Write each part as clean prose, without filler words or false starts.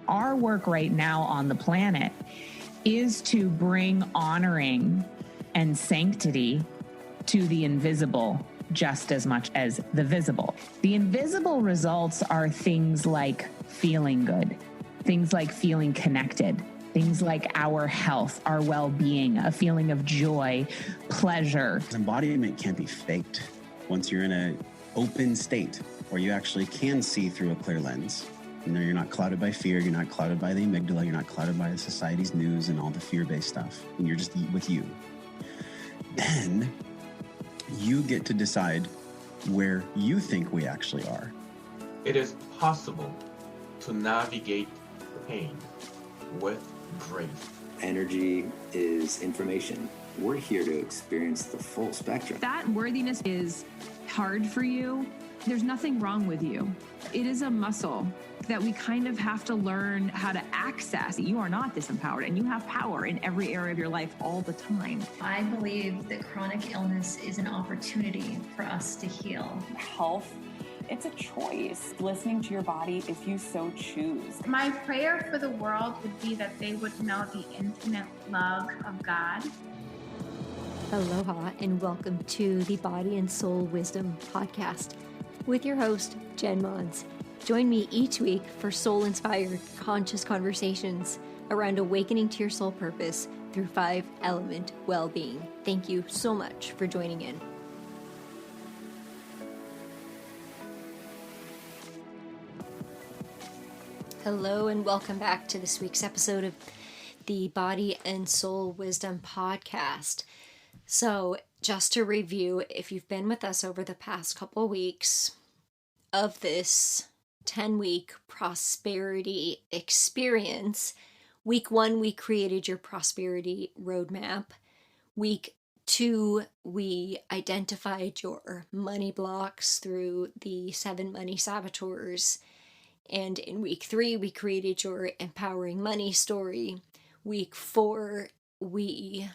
our work right now on the planet is to bring honoring and sanctity to the invisible just as much as the visible. The invisible results are things like feeling good, things like feeling connected, things like our health, our well-being, a feeling of joy, pleasure. Embodiment can't be faked. Once you're in an open state where you actually can see through a clear lens, you're not clouded by fear, you're not clouded by the amygdala, you're not clouded by the society's news and all the fear-based stuff, and you're just with you. Then you get to decide where you think we actually are. It is possible to navigate pain with grace. Energy is information. We're here to experience the full spectrum. That worthiness is hard for you. There's nothing wrong with you. It is a muscle that we kind of have to learn how to access. You are not disempowered, and you have power in every area of your life all the time. I believe that chronic illness is an opportunity for us to heal. Health, it's a choice. Listening to your body if you so choose. My prayer for the world would be that they would know the infinite love of God. Aloha and welcome to the Body and Soul Wisdom Podcast with your host, Jen Mons. Join me each week for soul-inspired, conscious conversations around awakening to your soul purpose through 5-element well-being. Thank you so much for joining in. Hello and welcome back to this week's episode of the Body and Soul Wisdom Podcast. So, just to review, if you've been with us over the past couple weeks of this 10-week prosperity experience, week 1, we created your prosperity roadmap. Week 2, we identified your money blocks through the 7 money saboteurs. And in week 3, we created your empowering money story. Week 4, we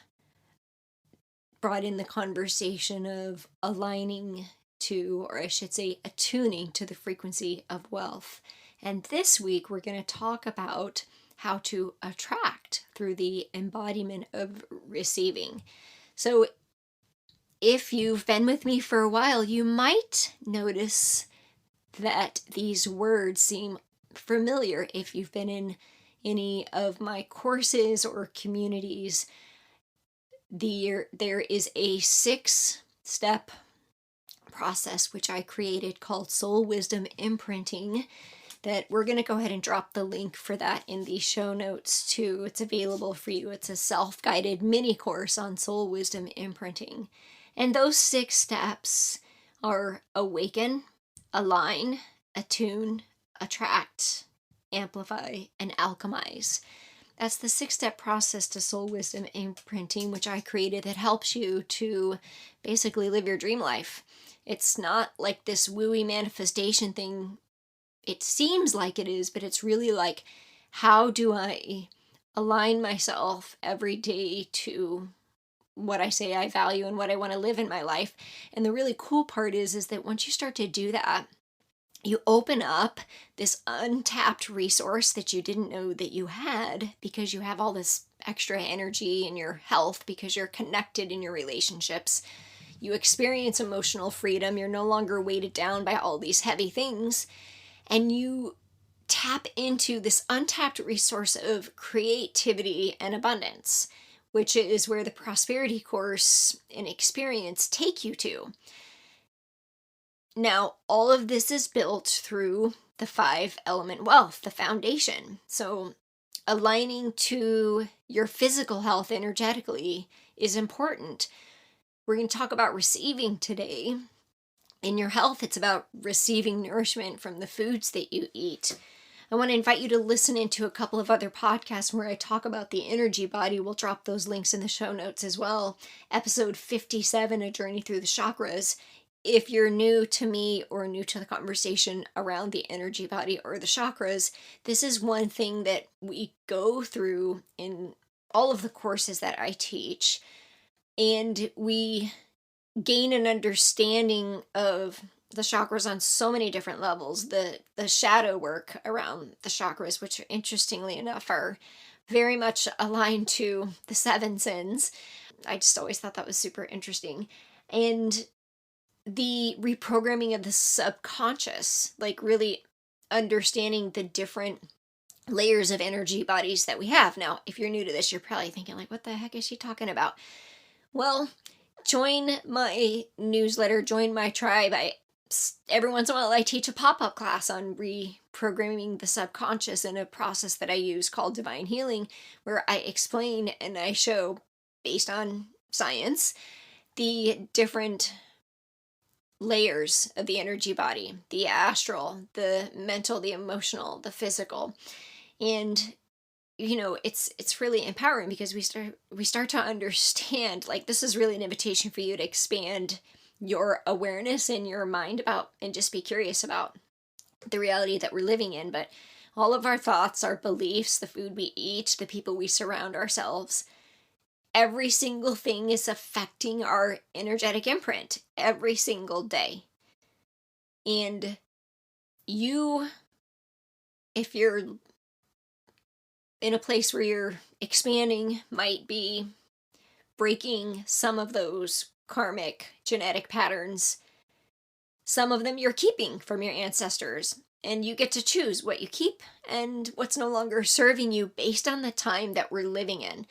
brought in the conversation of aligning to, or I should say, attuning to the frequency of wealth. And this week, we're going to talk about how to attract through the embodiment of receiving. So if you've been with me for a while, you might notice that these words seem familiar. If you've been in any of my courses or communities, there is a 6-step process which I created called Soul Wisdom Imprinting that we're going to go ahead and drop the link for that in the show notes too. It's available for you. It's a self-guided mini course on Soul Wisdom Imprinting. And those 6 steps are awaken, align, attune, attract, amplify, and alchemize. That's the 6-step process to Soul Wisdom Imprinting, which I created that helps you to basically live your dream life. It's not like this wooey manifestation thing. It seems like it is, but it's really like, how do I align myself every day to what I say I value and what I want to live in my life? And the really cool part is that once you start to do that, you open up this untapped resource that you didn't know that you had because you have all this extra energy in your health because you're connected in your relationships. You experience emotional freedom. You're no longer weighted down by all these heavy things. And you tap into this untapped resource of creativity and abundance, which is where the prosperity course and experience take you to. Now, all of this is built through the 5-element wealth, the foundation. So aligning to your physical health energetically is important. We're going to talk about receiving today. In your health, it's about receiving nourishment from the foods that you eat. I want to invite you to listen into a couple of other podcasts where I talk about the energy body. We'll drop those links in the show notes as well. Episode 57, A Journey Through the Chakras. If you're new to me or new to the conversation around the energy body or the chakras, this is one thing that we go through in all of the courses that I teach. And we gain an understanding of the chakras on so many different levels. The shadow work around the chakras, which interestingly enough are very much aligned to the 7 sins. I just always thought that was super interesting. And the reprogramming of the subconscious, like really understanding the different layers of energy bodies that we have. Now, if you're new to this, you're probably thinking like, what the heck is she talking about? Well, join my newsletter, join my tribe. Every once in a while I teach a pop-up class on reprogramming the subconscious in a process that I use called divine healing, where I explain and I show, based on science, the different layers of the energy body, the astral, the mental, the emotional, the physical. And it's really empowering because we start to understand, like, this is really an invitation for you to expand your awareness in your mind about, and just be curious about the reality that we're living in. But all of our thoughts, our beliefs, the food we eat, the people we surround ourselves, every single thing is affecting our energetic imprint every single day. And you, if you're in a place where you're expanding, might be breaking some of those karmic genetic patterns. Some of them you're keeping from your ancestors, and you get to choose what you keep and what's no longer serving you based on the time that we're living in.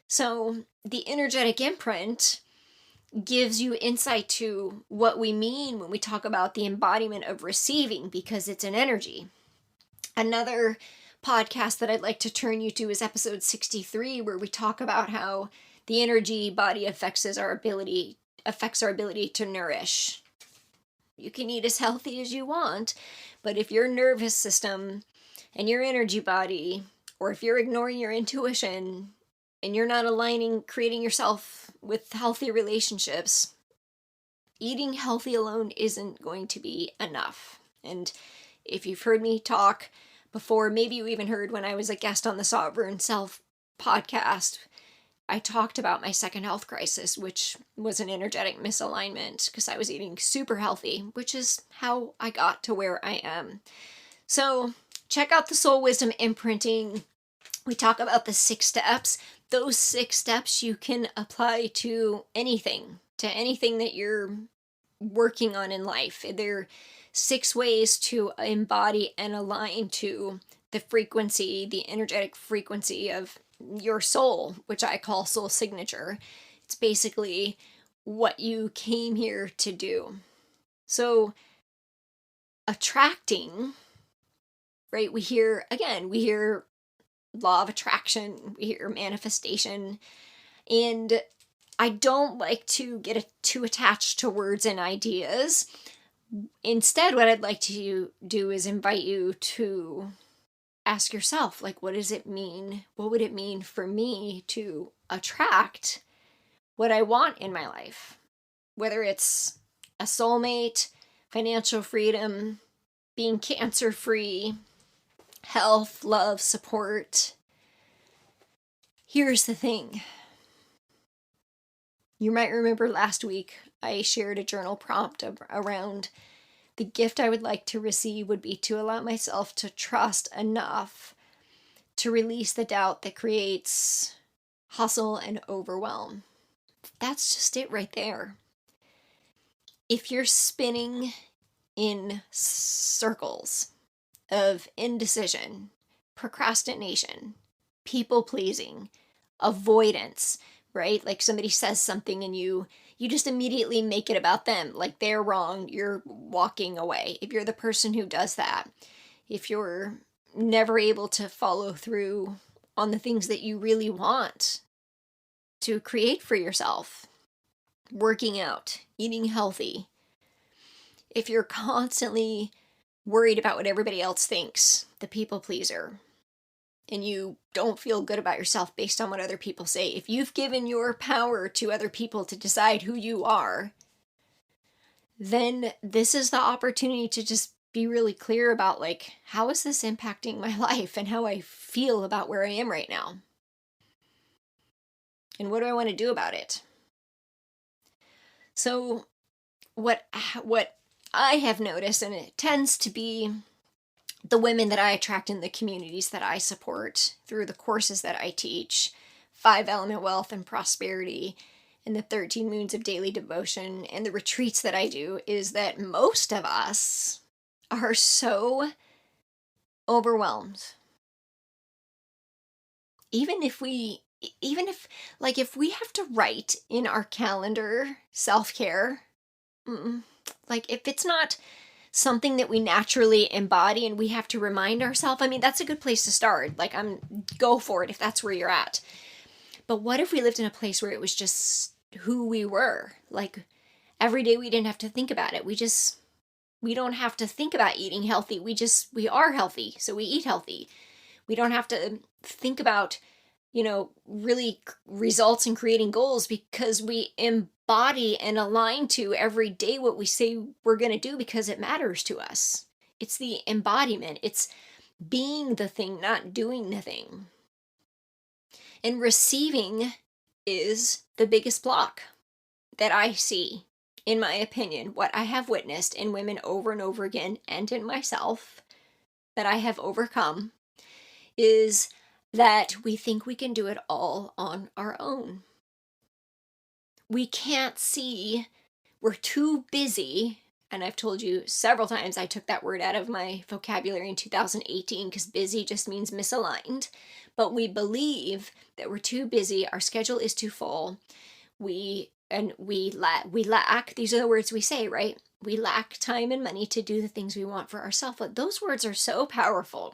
So the energetic imprint gives you insight to what we mean when we talk about the embodiment of receiving, because it's an energy. Another podcast that I'd like to turn you to is episode 63, where we talk about how the energy body affects our ability to nourish. You can eat as healthy as you want, but if your nervous system and your energy body, or if you're ignoring your intuition and you're not creating yourself with healthy relationships, eating healthy alone isn't going to be enough. And if you've heard me talk before, maybe you even heard when I was a guest on the Sovereign Self podcast, I talked about my second health crisis, which was an energetic misalignment because I was eating super healthy, which is how I got to where I am. So check out the Soul Wisdom Imprinting. We talk about the 6 steps. Those 6 steps you can apply to anything that you're working on in life. They're 6 ways to embody and align to the frequency, the energetic frequency of your soul, which I call soul signature. It's basically what you came here to do. So attracting, right? We hear law of attraction, we hear manifestation, and I don't like to get too attached to words and ideas. Instead, what I'd like to do is invite you to ask yourself, like, what does it mean? What would it mean for me to attract what I want in my life? Whether it's a soulmate, financial freedom, being cancer-free, health, love, support. Here's the thing. You might remember last week I shared a journal prompt around the gift I would like to receive would be to allow myself to trust enough to release the doubt that creates hustle and overwhelm. That's just it right there. If you're spinning in circles of indecision, procrastination, people-pleasing, avoidance, right? Like somebody says something and you just immediately make it about them, like they're wrong, you're walking away. If you're the person who does that, if you're never able to follow through on the things that you really want to create for yourself, working out, eating healthy, if you're constantly worried about what everybody else thinks, the people pleaser, and you don't feel good about yourself based on what other people say, if you've given your power to other people to decide who you are, then this is the opportunity to just be really clear about, like, how is this impacting my life and how I feel about where I am right now? And what do I want to do about it? So what I have noticed, and it tends to be the women that I attract in the communities that I support through the courses that I teach, 5-element wealth and prosperity, and the 13 moons of daily devotion, and the retreats that I do, is that most of us are so overwhelmed. Even if if we have to write in our calendar self-care, like if it's not something that we naturally embody and we have to remind ourselves, I mean, that's a good place to start. Like, go for it if that's where you're at. But what if we lived in a place where it was just who we were? Like, every day we didn't have to think about it. We don't have to think about eating healthy. We are healthy, so we eat healthy. We don't have to think about, really results and creating goals, because we embody and align to every day what we say we're going to do because it matters to us. It's the embodiment. It's being the thing, not doing the thing. And receiving is the biggest block that I see, in my opinion, what I have witnessed in women over and over again, and in myself, that I have overcome, is that we think we can do it all on our own. We can't see, we're too busy, and I've told you several times I took that word out of my vocabulary in 2018 because busy just means misaligned. But we believe that we're too busy, our schedule is too full, we lack, these are the words we say, right? We lack time and money to do the things we want for ourselves. But those words are so powerful.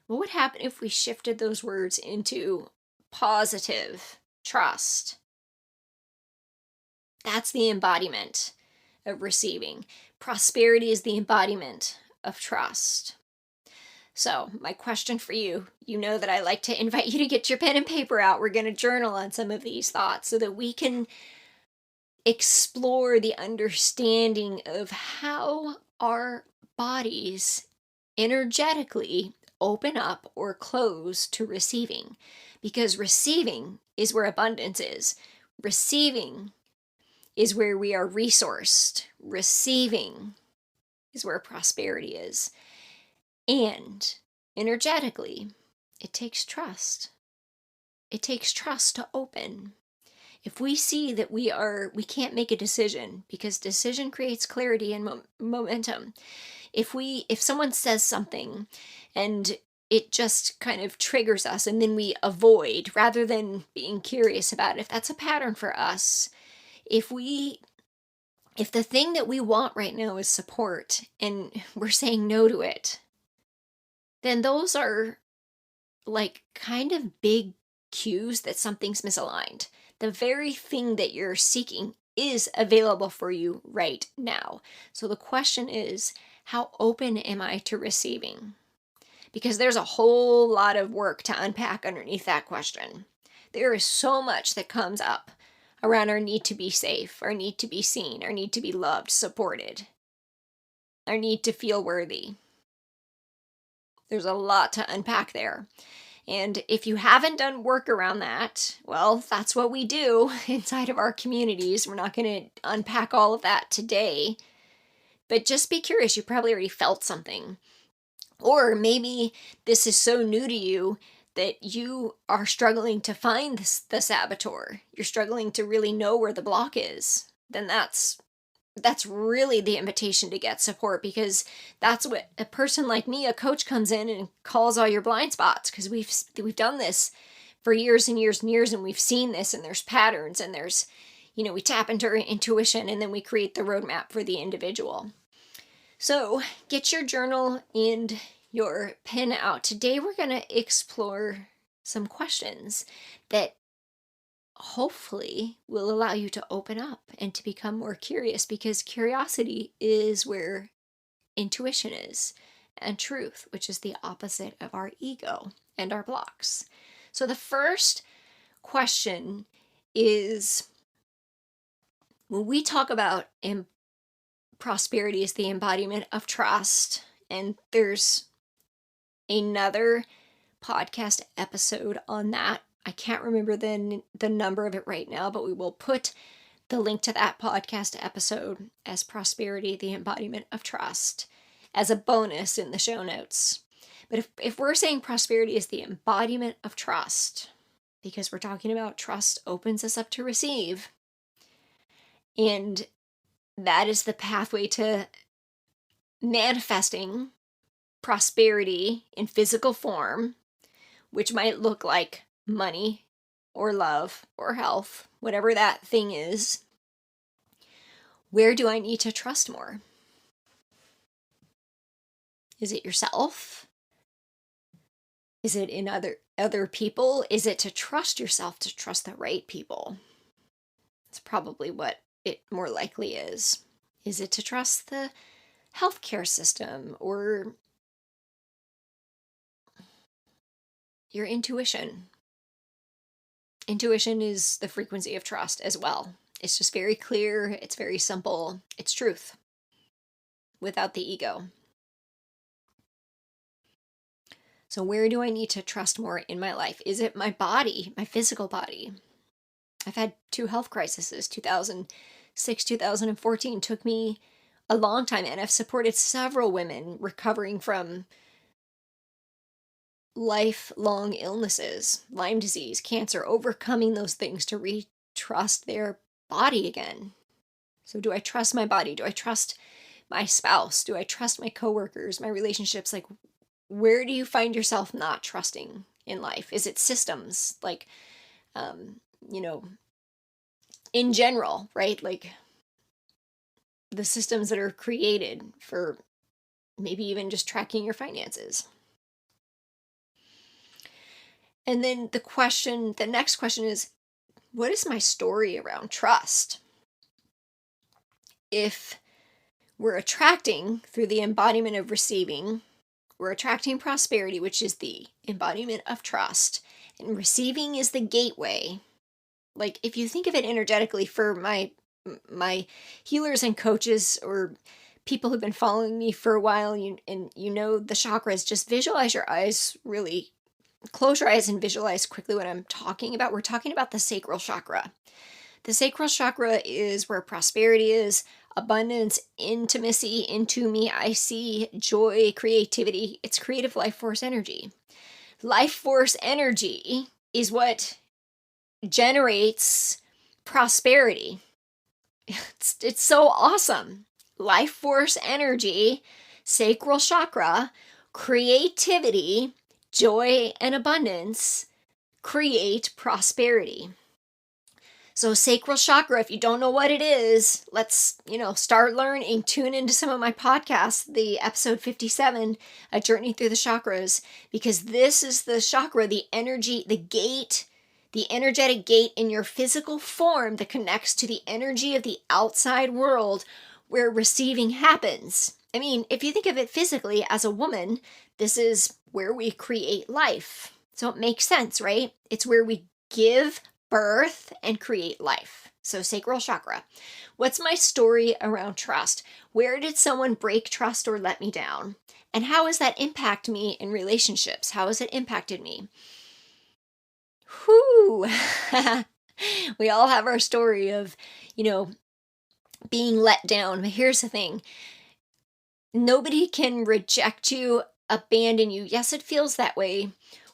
What would happen if we shifted those words into positive trust? That's the embodiment of receiving. Prosperity is the embodiment of trust. So, my question for you, you know that I like to invite you to get your pen and paper out. We're going to journal on some of these thoughts so that we can explore the understanding of how our bodies energetically open up or close to receiving. Because receiving is where abundance is. Receiving is where we are resourced. Receiving is where prosperity is. And energetically, it takes trust. It takes trust to open. If we see that we can't make a decision, because decision creates clarity and momentum. If someone says something and it just kind of triggers us and then we avoid rather than being curious about it, if that's a pattern for us, if the thing that we want right now is support and we're saying no to it, then those are like kind of big cues that something's misaligned. The very thing that you're seeking is available for you right now. So the question is, how open am I to receiving? Because there's a whole lot of work to unpack underneath that question. There is so much that comes up around our need to be safe, our need to be seen, our need to be loved, supported, our need to feel worthy. There's a lot to unpack there. And if you haven't done work around that, well, that's what we do inside of our communities. We're not going to unpack all of that today. But just be curious. You probably already felt something. Or maybe this is so new to you that you are struggling to find the saboteur. You're struggling to really know where the block is. Then that's really the invitation to get support, because that's what a person like me, a coach, comes in and calls all your blind spots, because we've done this for years and years and years, and we've seen this, and there's patterns, and there's, we tap into our intuition, and then we create the roadmap for the individual. So get your journal and your pen out. Today we're going to explore some questions that hopefully will allow you to open up and to become more curious, because curiosity is where intuition is, and truth, which is the opposite of our ego and our blocks. So the first question is, when we talk about prosperity is the embodiment of trust, and there's another podcast episode on that. I can't remember the number of it right now, but we will put the link to that podcast episode as Prosperity, the Embodiment of Trust, as a bonus in the show notes. But if we're saying prosperity is the embodiment of trust, because we're talking about trust opens us up to receive, and that is the pathway to manifesting prosperity in physical form, which might look like money or love or health, whatever that thing is. Where do I need to trust more? Is it yourself? Is it in other people? Is it to trust yourself, to trust the right people? It's probably what it more likely is. Is it to trust the healthcare system or your intuition? Intuition is the frequency of trust as well. It's just very clear. It's very simple. It's truth without the ego. So where do I need to trust more in my life? Is it my body, my physical body? I've had 2 health crises. 2006, 2014 took me a long time, and I've supported several women recovering from lifelong illnesses, Lyme disease, cancer, overcoming those things to retrust their body again. So do I trust my body? Do I trust my spouse? Do I trust my coworkers, my relationships? Like, where do you find yourself not trusting in life? Is it systems? Like, in general, right? Like the systems that are created for maybe even just tracking your finances. And then the next question is, what is my story around trust? If we're attracting through the embodiment of receiving, we're attracting prosperity, which is the embodiment of trust, and receiving is the gateway. Like, if you think of it energetically, for my healers and coaches or people who've been following me for a while, and you know the chakras, just visualize your eyes, really close your eyes and visualize quickly what I'm talking about. We're talking about the sacral chakra. The sacral chakra is where prosperity is, abundance, intimacy, into me, I see, joy, creativity. It's creative life force energy. Life force energy is what generates prosperity. It's so awesome. Life force energy, sacral chakra, creativity, joy, and abundance create prosperity. So sacral chakra, if you don't know what it is, let's, start learning. Tune into some of my podcasts, the episode 57, A Journey Through the Chakras, because this is the chakra, the energy, the gate, the energetic gate in your physical form that connects to the energy of the outside world where receiving happens. I mean, if you think of it physically as a woman, this is where we create life. So it makes sense, right? It's where we give birth and create life. So sacral chakra. What's my story around trust? Where did someone break trust or let me down? And how has that impacted me in relationships? How has it impacted me? Whew. We all have our story of, being let down. But here's the thing. Nobody can reject you, abandon you. Yes, it feels that way.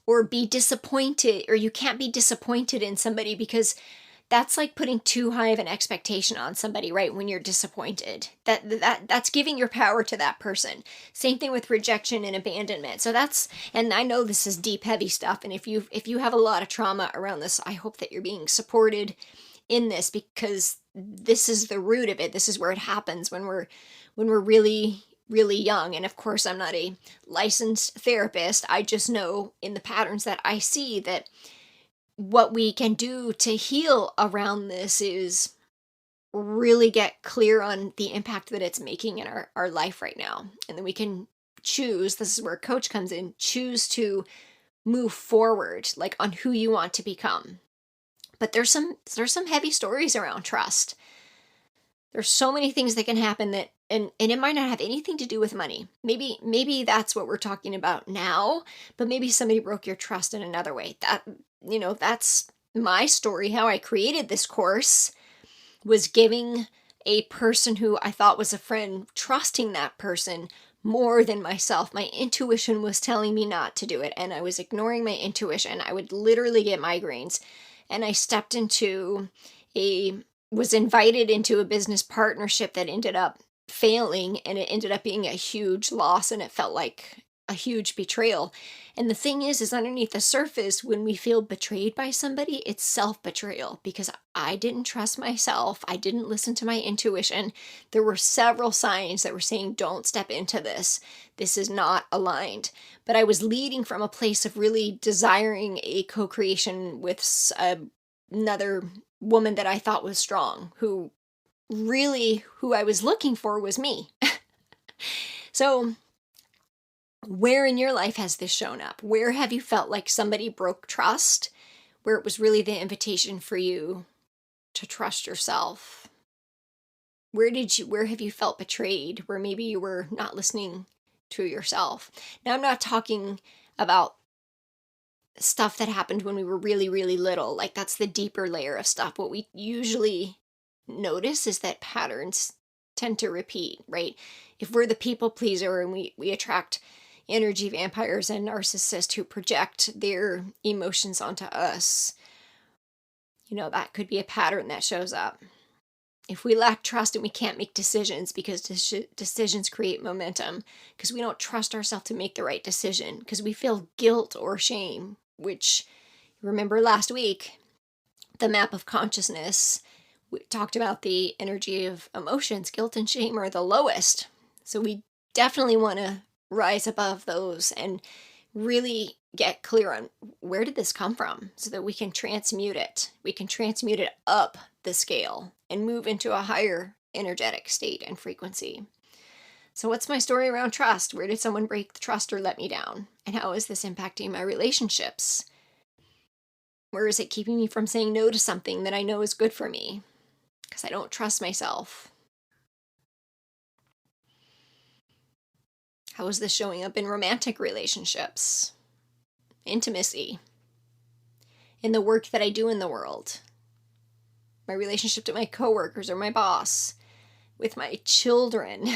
Or be disappointed, or you can't be disappointed in somebody, because that's like putting too high of an expectation on somebody, right? When you're disappointed, that's giving your power to that person. Same thing with rejection and abandonment. So and I know this is deep, heavy stuff. And if you have a lot of trauma around this, I hope that you're being supported in this, because this is the root of it. This is where it happens when we're really young. And of course, I'm not a licensed therapist. I just know in the patterns that I see that what we can do to heal around this is really get clear on the impact that it's making in our life right now. And then we can choose, this is where a coach comes in, choose to move forward, like on who you want to become. But there's some heavy stories around trust. There's so many things that can happen that, and it might not have anything to do with money. Maybe that's what we're talking about now, but maybe somebody broke your trust in another way. That's my story, how I created this course. was giving a person who I thought was a friend, trusting that person more than myself. My intuition was telling me not to do it, and I was ignoring my intuition. I would literally get migraines, and I was invited into a business partnership that ended up failing, and it ended up being a huge loss, and it felt like a huge betrayal. And the thing is underneath the surface, when we feel betrayed by somebody, it's self-betrayal, because I didn't trust myself. I didn't listen to my intuition. There were several signs that were saying, don't step into this. This is not aligned. But I was leading from a place of really desiring a co-creation with another woman that I thought was strong, who I was looking for was me. So where in your life has this shown up? Where have you felt like somebody broke trust, where it was really the invitation for you to trust yourself? Where have you felt betrayed, where maybe you were not listening to yourself? Now, I'm not talking about stuff that happened when we were really, really little. Like, that's the deeper layer of stuff. What we usually notice is that patterns tend to repeat, right? If we're the people pleaser and we attract energy vampires and narcissists who project their emotions onto us, that could be a pattern that shows up. If we lack trust and we can't make decisions because decisions create momentum, because we don't trust ourselves to make the right decision, because we feel guilt or shame, which, remember last week, the map of consciousness, we talked about the energy of emotions. Guilt and shame are the lowest. So we definitely want to rise above those and really get clear on where did this come from, so that we can transmute it. We can transmute it up the scale and move into a higher energetic state and frequency. So what's my story around trust? Where did someone break the trust or let me down? And how is this impacting my relationships? Where is it keeping me from saying no to something that I know is good for me? Because I don't trust myself. How is this showing up in romantic relationships? Intimacy. In the work that I do in the world. My relationship to my coworkers or my boss. With my children.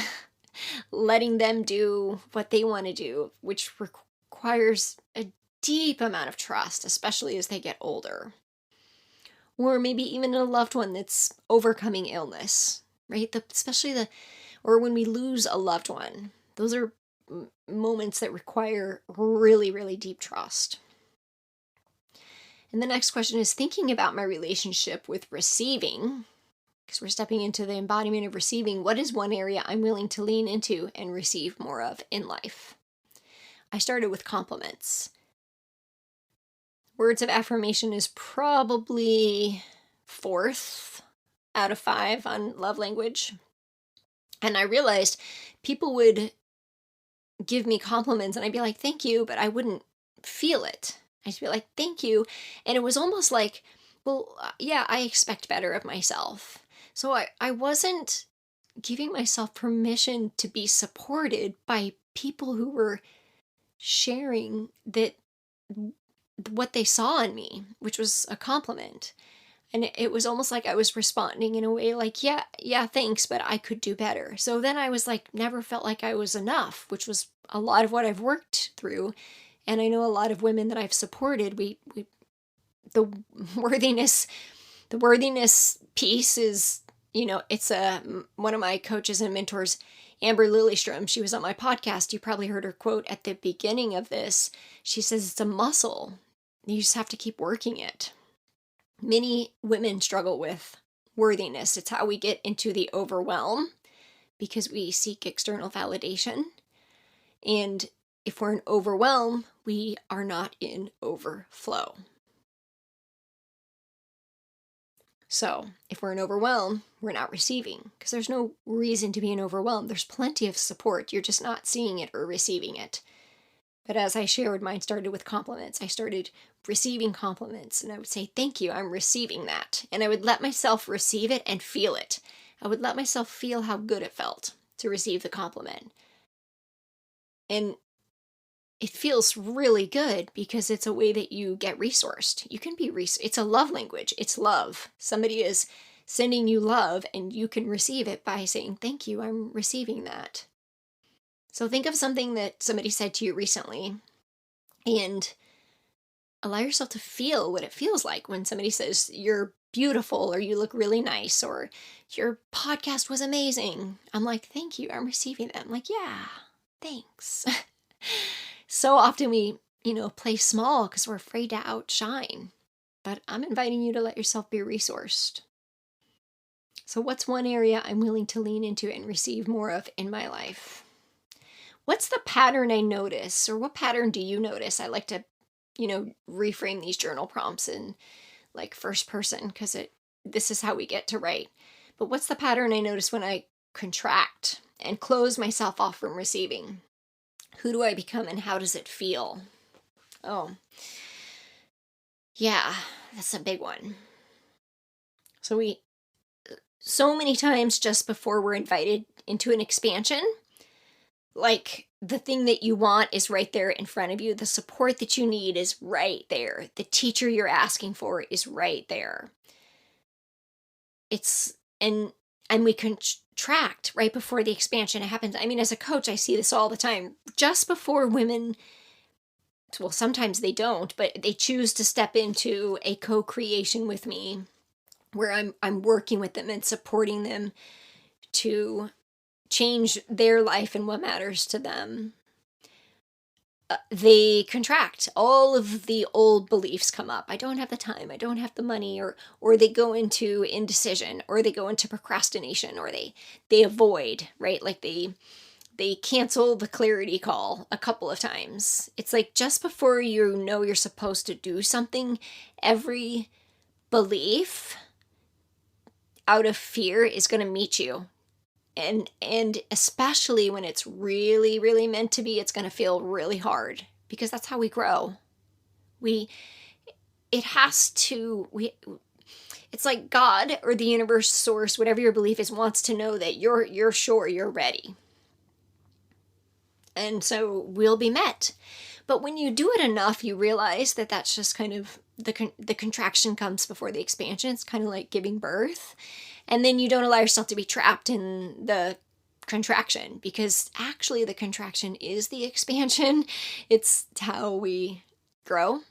Letting them do what they want to do, which requires a deep amount of trust, especially as they get older. Or maybe even a loved one that's overcoming illness, right? Or when we lose a loved one. Those are moments that require really, really deep trust. And the next question is thinking about my relationship with receiving, because we're stepping into the embodiment of receiving. What is one area I'm willing to lean into and receive more of in life? I started with compliments. Words of affirmation is probably 4th out of 5 on love language. And I realized people would give me compliments and I'd be like, thank you, but I wouldn't feel it. I'd be like, thank you. And it was almost like, well, yeah, I expect better of myself. So I wasn't giving myself permission to be supported by people who were sharing that what they saw in me, which was a compliment. And it was almost like I was responding in a way like, yeah, thanks, but I could do better. So then I was like, never felt like I was enough, which was a lot of what I've worked through. And I know a lot of women that I've supported, the worthiness piece is, it's one of my coaches and mentors, Amber Lillystrom. She was on my podcast. You probably heard her quote at the beginning of this. She says it's a muscle. You just have to keep working it. Many women struggle with worthiness. It's how we get into the overwhelm because we seek external validation. And if we're in overwhelm, we are not in overflow. So if we're in overwhelm, we're not receiving, because there's no reason to be in overwhelm. There's plenty of support. You're just not seeing it or receiving it. But as I shared, mine started with compliments. I started receiving compliments and I would say, thank you, I'm receiving that. And I would let myself receive it and feel it. I would let myself feel how good it felt to receive the compliment. And it feels really good because it's a way that you get resourced. You can be it's a love language. It's love. Somebody is sending you love, and you can receive it by saying, thank you, I'm receiving that. So think of something that somebody said to you recently and allow yourself to feel what it feels like when somebody says you're beautiful, or you look really nice, or your podcast was amazing. I'm like, thank you, I'm receiving that. I'm like, yeah, thanks. So often we, play small because we're afraid to outshine. But I'm inviting you to let yourself be resourced. So what's one area I'm willing to lean into and receive more of in my life? What's the pattern I notice, or what pattern do you notice? I like to, reframe these journal prompts in like first person, because this is how we get to write. But what's the pattern I notice when I contract and close myself off from receiving? Who do I become, and how does it feel? Oh, yeah, that's a big one. So many times just before we're invited into an expansion, like the thing that you want is right there in front of you. The support that you need is right there. The teacher you're asking for is right there. And we contract right before the expansion happens. I mean, as a coach, I see this all the time. Just before women, well, sometimes they don't, but they choose to step into a co-creation with me, where I'm working with them and supporting them to change their life and what matters to them. They contract. All of the old beliefs come up. I don't have the time. I don't have the money, or they go into indecision, or they go into procrastination, or they avoid, right? Like they cancel the clarity call a couple of times. It's like just before you're supposed to do something, every belief out of fear is going to meet you. And especially when it's really, really meant to be, it's going to feel really hard, because that's how we grow. It's like God or the universe, source, whatever your belief is, wants to know that you're sure you're ready. And so we'll be met. But when you do it enough, you realize that that's just kind of the contraction comes before the expansion. It's kind of like giving birth. And then you don't allow yourself to be trapped in the contraction, because actually the contraction is the expansion. It's how we grow.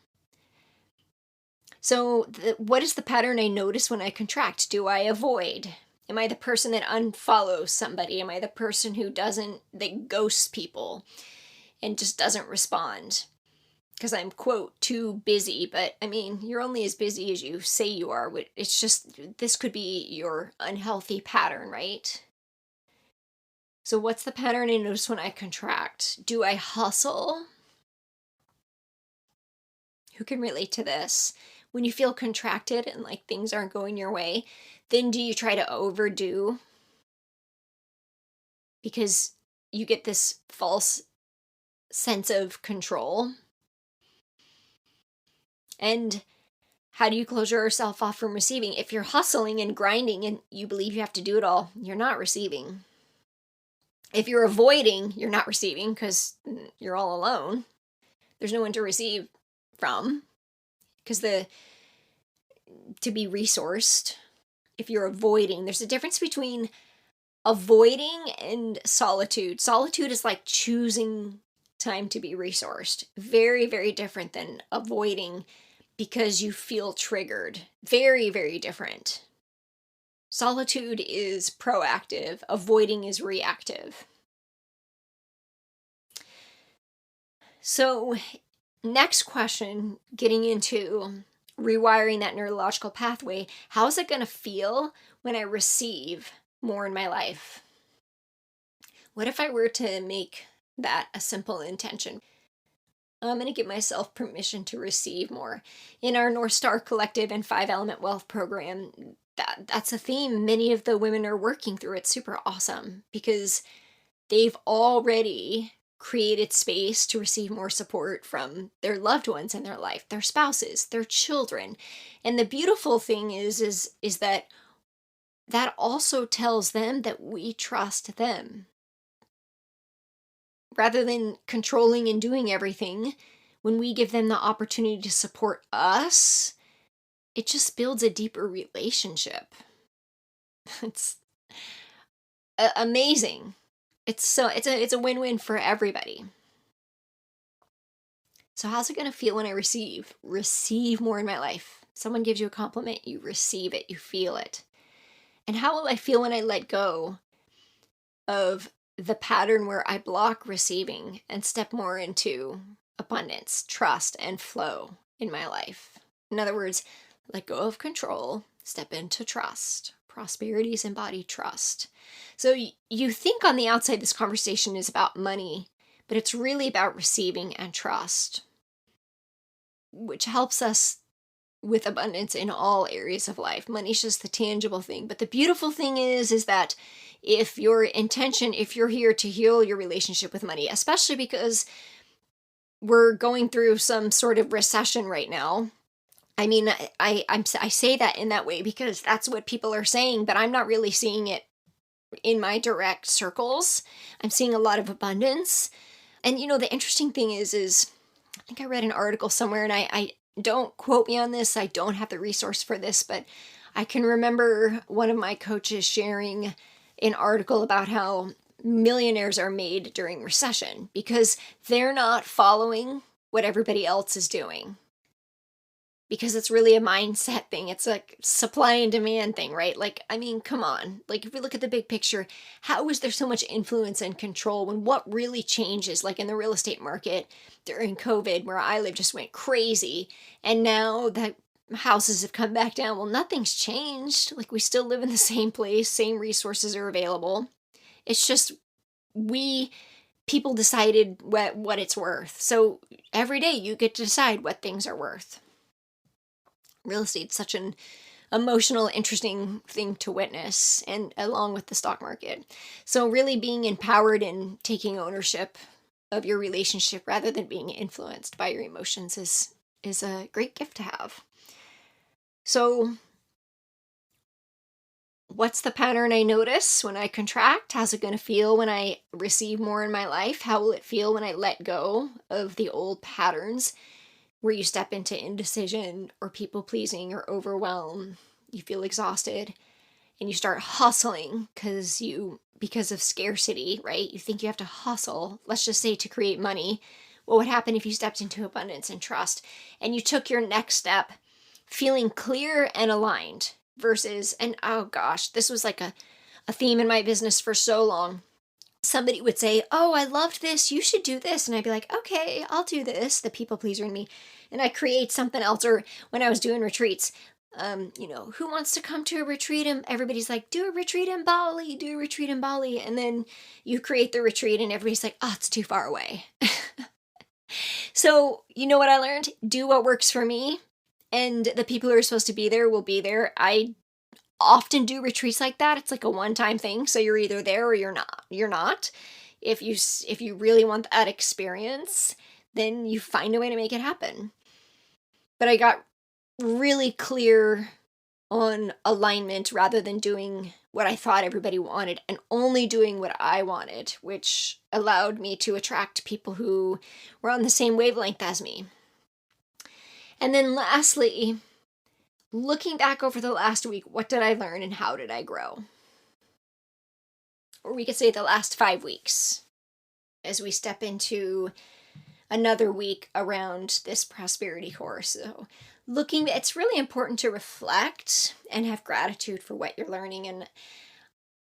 So what is the pattern I notice when I contract? Do I avoid? Am I the person that unfollows somebody? Am I the person that ghosts people and just doesn't respond? Because I'm, quote, too busy. But I mean, you're only as busy as you say you are. It's just, this could be your unhealthy pattern, right? So what's the pattern I notice when I contract? Do I hustle? Who can relate to this? When you feel contracted and like things aren't going your way, then do you try to overdo? Because you get this false sense of control. And how do you close yourself off from receiving? If you're hustling and grinding and you believe you have to do it all, you're not receiving. If you're avoiding, you're not receiving, because you're all alone. There's no one to receive from, because to be resourced, if you're avoiding, there's a difference between avoiding and solitude. Solitude is like choosing time to be resourced. Very, very different than avoiding because you feel triggered. Very, very different. Solitude is proactive. Avoiding is reactive. So, next question, getting into rewiring that neurological pathway, how is it going to feel when I receive more in my life? What if I were to make that a simple intention? I'm going to give myself permission to receive more. In our North Star Collective and 5-Element Wealth program, that's a theme many of the women are working through. It's super awesome because they've already created space to receive more support from their loved ones in their life, their spouses, their children. And the beautiful thing is that also tells them that we trust them. Rather than controlling and doing everything, when we give them the opportunity to support us, it just builds a deeper relationship. It's amazing. It's a win-win for everybody. So how's it going to feel when I receive more in my life? Someone gives you a compliment, you receive it, you feel it. And how will I feel when I let go of the pattern where I block receiving and step more into abundance, trust, and flow in my life? In other words, let go of control, step into trust. Prosperity is embodied trust. So you think on the outside this conversation is about money, but it's really about receiving and trust, which helps us with abundance in all areas of life. Money's just the tangible thing. But the beautiful thing is that if your intention, if you're here to heal your relationship with money, especially because we're going through some sort of recession right now. I mean, I say that in that way because that's what people are saying, but I'm not really seeing it in my direct circles. I'm seeing a lot of abundance. And the interesting thing is I think I read an article somewhere, and I don't quote me on this, I don't have the resource for this, but I can remember one of my coaches sharing an article about how millionaires are made during recession because they're not following what everybody else is doing. Because it's really a mindset thing. It's like supply and demand thing, right? Like, I mean, come on. Like, if we look at the big picture, how is there so much influence and control when what really changes, like in the real estate market during COVID, where I live, just went crazy. And now that houses have come back down, well, nothing's changed. Like, we still live in the same place, same resources are available. It's just people decided what it's worth. So every day you get to decide what things are worth. Real estate's such an emotional, interesting thing to witness, and along with the stock market. So really being empowered and taking ownership of your relationship rather than being influenced by your emotions is a great gift to have. So what's the pattern I notice when I contract? How's it going to feel when I receive more in my life? How will it feel when I let go of the old patterns where you step into indecision or people pleasing or overwhelm? You feel exhausted and you start hustling because of scarcity, right? You think you have to hustle, let's just say to create money. What would happen if you stepped into abundance and trust and you took your next step feeling clear and aligned versus, and oh gosh, this was like a theme in my business for so long. Somebody would say, oh, I loved this, you should do this. And I'd be like, okay, I'll do this, the people pleaser in me. And I create something else. Or when I was doing retreats, who wants to come to a retreat? And everybody's like, do a retreat in Bali. And then you create the retreat and everybody's like, oh, it's too far away. So you know what I learned? Do what works for me. And the people who are supposed to be there will be there. I often do retreats like that. It's like a one-time thing. So you're either there or you're not. If you really want that experience, then you find a way to make it happen. But I got really clear on alignment rather than doing what I thought everybody wanted and only doing what I wanted, which allowed me to attract people who were on the same wavelength as me. And then lastly, looking back over the last week, what did I learn and how did I grow? Or we could say the last 5 weeks as we step into another week around this prosperity course. So it's really important to reflect and have gratitude for what you're learning. And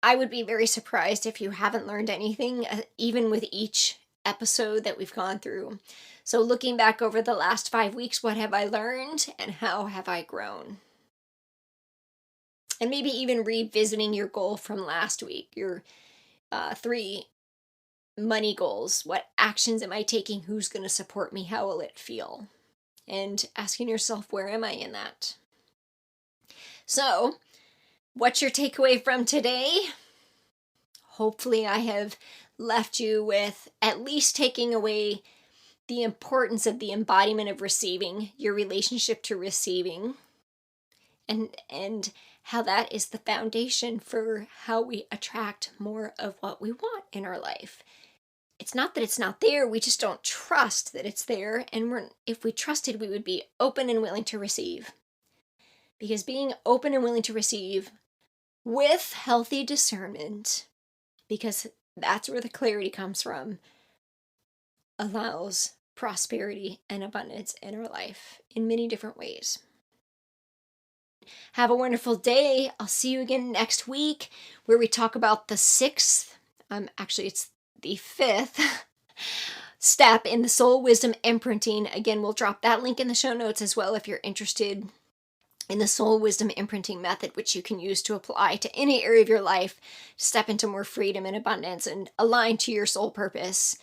I would be very surprised if you haven't learned anything, even with each episode that we've gone through. So looking back over the last 5 weeks, what have I learned and how have I grown? And maybe even revisiting your goal from last week, your 3 money goals. What actions am I taking? Who's going to support me? How will it feel? And asking yourself, where am I in that? So, what's your takeaway from today? Hopefully I have left you with at least taking away the importance of the embodiment of receiving, your relationship to receiving, and how that is the foundation for how we attract more of what we want in our life. It's not that it's not there, we just don't trust that it's there, and if we trusted, we would be open and willing to receive. Because being open and willing to receive with healthy discernment, because that's where the clarity comes from, allows prosperity and abundance in our life in many different ways. Have a wonderful day. I'll see you again next week, where we talk about the 6th, actually it's the 5th step in the Soul Wisdom Imprinting. Again, we'll drop that link in the show notes as well if you're interested in the Soul Wisdom Imprinting method, which you can use to apply to any area of your life to step into more freedom and abundance and align to your soul purpose.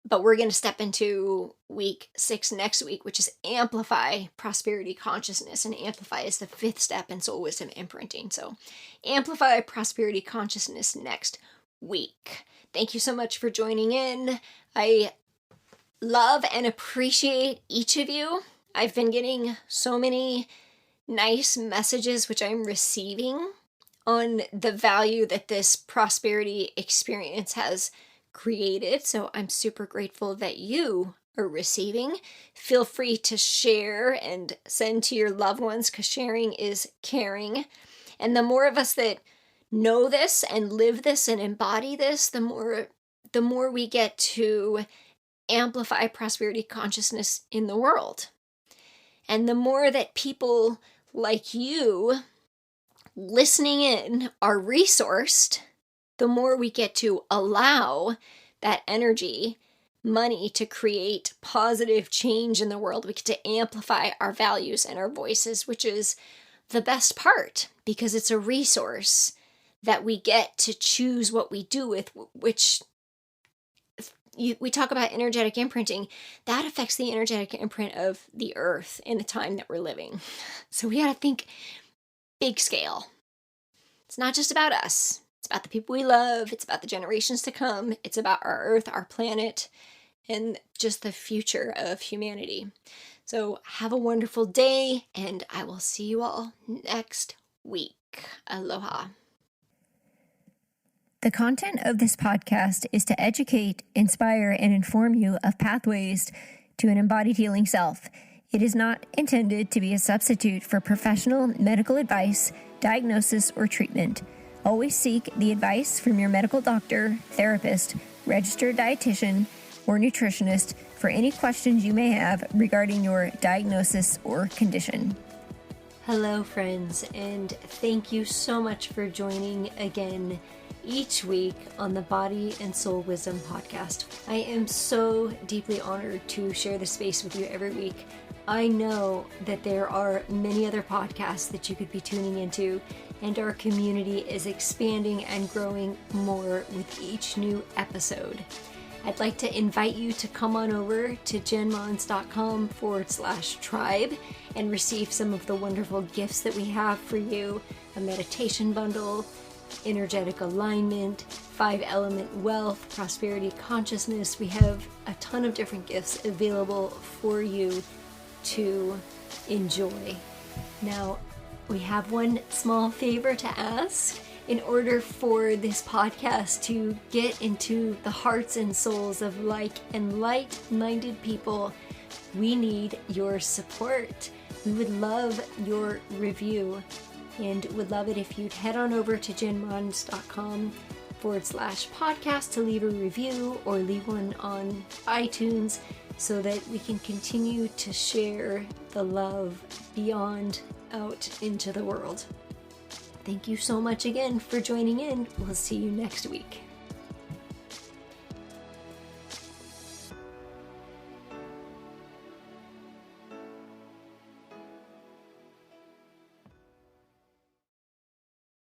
But we're going to step into week 6 next week, which is amplify prosperity consciousness. And amplify is the 5th step in Soul Wisdom Imprinting. So amplify prosperity consciousness next week. Thank you so much for joining in. I love and appreciate each of you. I've been getting so many nice messages, which I'm receiving, on the value that this prosperity experience has created. So I'm super grateful that you are receiving. Feel free to share and send to your loved ones, because sharing is caring. And the more of us that know this and live this and embody this, the more we get to amplify prosperity consciousness in the world. And the more that people like you listening in are resourced, the more we get to allow that energy, money, to create positive change in the world. We get to amplify our values and our voices, which is the best part, because it's a resource that we get to choose what we do with, which we talk about energetic imprinting. That affects the energetic imprint of the earth in the time that we're living. So we got to think big scale. It's not just about us. It's about the people we love. It's about the generations to come. It's about our earth, our planet, and just the future of humanity. So have a wonderful day, and I will see you all next week. Aloha. The content of this podcast is to educate, inspire, and inform you of pathways to an embodied healing self. It is not intended to be a substitute for professional medical advice, diagnosis, or treatment. Always seek the advice from your medical doctor, therapist, registered dietitian, or nutritionist for any questions you may have regarding your diagnosis or condition. Hello, friends, and thank you so much for joining again each week on the Body and Soul Wisdom podcast. I am so deeply honored to share this space with you every week. I know that there are many other podcasts that you could be tuning into, and our community is expanding and growing more with each new episode. I'd like to invite you to come on over to jenmons.com/tribe and receive some of the wonderful gifts that we have for you: a meditation bundle, energetic alignment, 5-element wealth, prosperity consciousness. We have a ton of different gifts available for you to enjoy. Now, we have one small favor to ask. In order for this podcast to get into the hearts and souls of like and light-minded people, we need your support. We would love your review, and would love it if you'd head on over to jenmons.com/podcast to leave a review or leave one on iTunes, so that we can continue to share the love beyond out into the world. Thank you so much again for joining in. We'll see you next week.